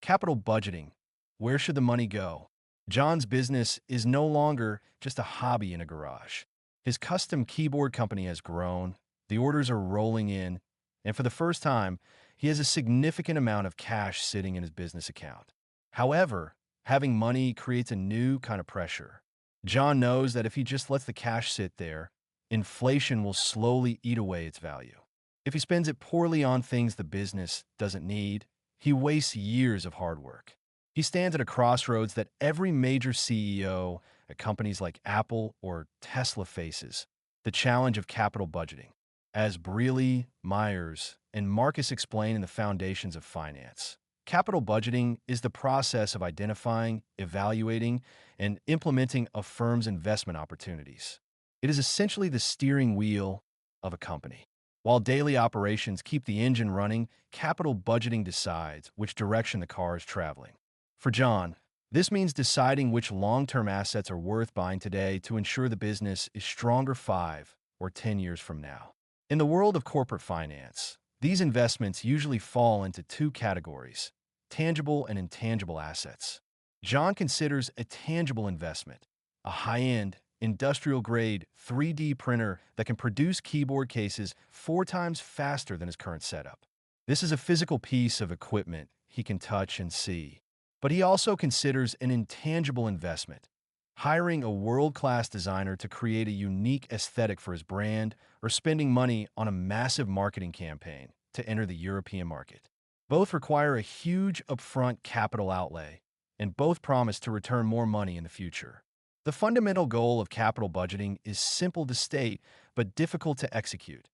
Capital budgeting. Where should the money go? John's business is no longer just a hobby in a garage. His custom keyboard company has grown, the orders are rolling in, and for the first time, he has a significant amount of cash sitting in his business account. However, having money creates a new kind of pressure. John knows that if he just lets the cash sit there, inflation will slowly eat away its value. If he spends it poorly on things the business doesn't need, he wastes years of hard work. He stands at a crossroads that every major CEO at companies like Apple or Tesla faces: the challenge of capital budgeting. As Breely, Myers, and Marcus explain in The Foundations of Finance, capital budgeting is the process of identifying, evaluating, and implementing a firm's investment opportunities. It is essentially the steering wheel of a company. While daily operations keep the engine running, capital budgeting decides which direction the car is traveling. For John, this means deciding which long-term assets are worth buying today to ensure the business is stronger 5 or 10 years from now. In the world of corporate finance, these investments usually fall into two categories: tangible and intangible assets. John considers a tangible investment a high-end, industrial-grade 3D printer that can produce keyboard cases 4 times faster than his current setup. This is a physical piece of equipment he can touch and see. But he also considers an intangible investment, hiring a world-class designer to create a unique aesthetic for his brand, or spending money on a massive marketing campaign to enter the European market. Both require a huge upfront capital outlay, and both promise to return more money in the future. The fundamental goal of capital budgeting is simple to state, but difficult to execute.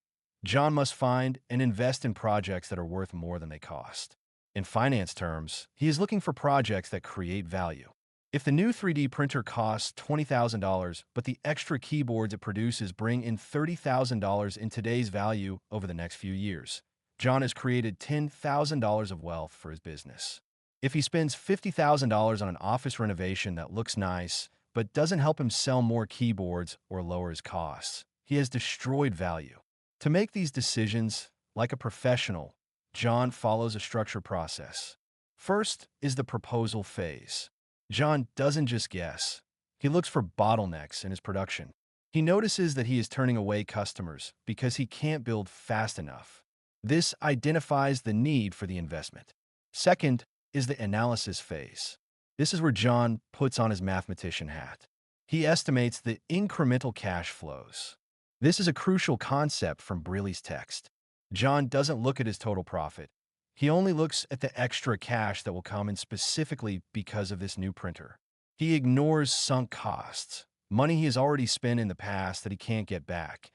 John must find and invest in projects that are worth more than they cost. In finance terms, he is looking for projects that create value. If the new 3D printer costs $20,000, but the extra keyboards it produces bring in $30,000 in today's value over the next few years, John has created $10,000 of wealth for his business. If he spends $50,000 on an office renovation that looks nice, but doesn't help him sell more keyboards or lower his costs, he has destroyed value. To make these decisions, like a professional, John follows a structured process. First is the proposal phase. John doesn't just guess. He looks for bottlenecks in his production. He notices that he is turning away customers because he can't build fast enough. This identifies the need for the investment. Second is the analysis phase. This is where John puts on his mathematician hat. He estimates the incremental cash flows. This is a crucial concept from Breely's text. John doesn't look at his total profit. He only looks at the extra cash that will come in specifically because of this new printer. He ignores sunk costs, money he has already spent in the past that he can't get back,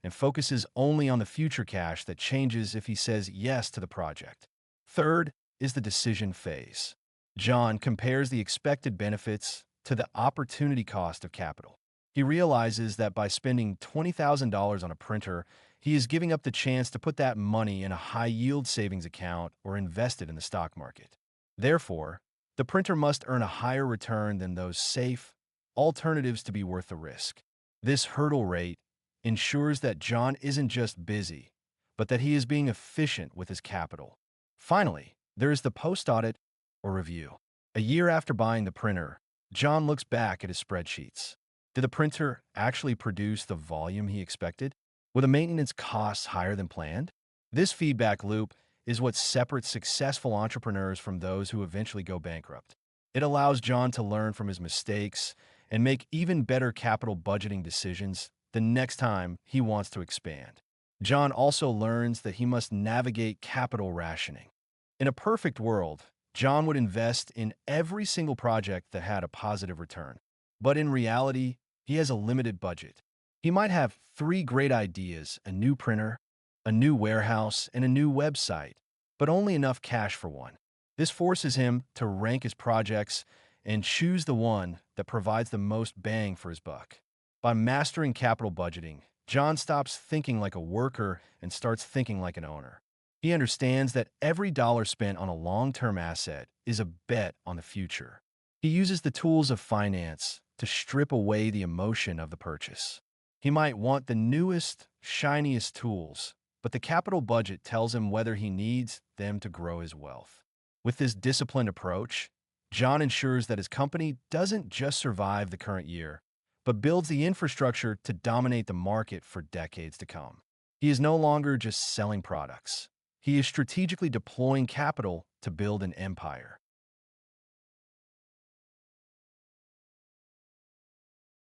and focuses only on the future cash that changes if he says yes to the project. Third is the decision phase. John compares the expected benefits to the opportunity cost of capital. He realizes that by spending $20,000 on a printer, he is giving up the chance to put that money in a high-yield savings account or invest it in the stock market. Therefore, the printer must earn a higher return than those safe alternatives to be worth the risk. This hurdle rate ensures that John isn't just busy, but that he is being efficient with his capital. Finally, there is the post-audit or review. A year after buying the printer, John looks back at his spreadsheets. Did the printer actually produce the volume he expected? Were the maintenance costs higher than planned? This feedback loop is what separates successful entrepreneurs from those who eventually go bankrupt. It allows John to learn from his mistakes and make even better capital budgeting decisions the next time he wants to expand. John also learns that he must navigate capital rationing. In a perfect world, John would invest in every single project that had a positive return. But in reality, he has a limited budget. He might have 3 great ideas: a new printer, a new warehouse, and a new website, but only enough cash for one. This forces him to rank his projects and choose the one that provides the most bang for his buck. By mastering capital budgeting, John stops thinking like a worker and starts thinking like an owner. He understands that every dollar spent on a long-term asset is a bet on the future. He uses the tools of finance to strip away the emotion of the purchase. He might want the newest, shiniest tools, but the capital budget tells him whether he needs them to grow his wealth. With this disciplined approach, John ensures that his company doesn't just survive the current year, but builds the infrastructure to dominate the market for decades to come. He is no longer just selling products. He is strategically deploying capital to build an empire.